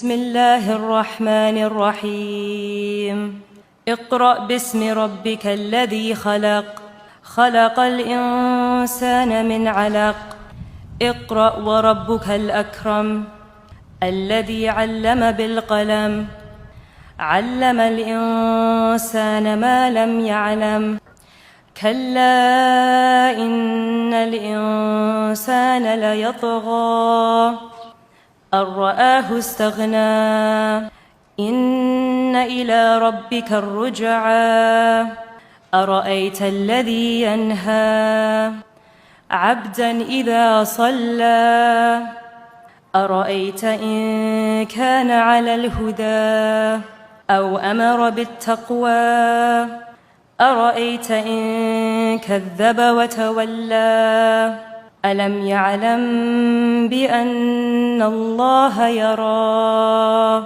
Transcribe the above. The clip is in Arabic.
بسم الله الرحمن الرحيم. اقرأ باسم ربك الذي خلق، خلق الإنسان من علق. اقرأ وربك الأكرم الذي علم بالقلم، علم الإنسان ما لم يعلم. كلا إن الإنسان ليطغى أن رآه استغنى. إن إلى ربك الرجعى. أرأيت الذي ينهى عبدا إذا صلى. أرأيت إن كان على الهدى أو أمر بالتقوى. أرأيت إن كذب وتولى. ألم يعلم بأن الله يرى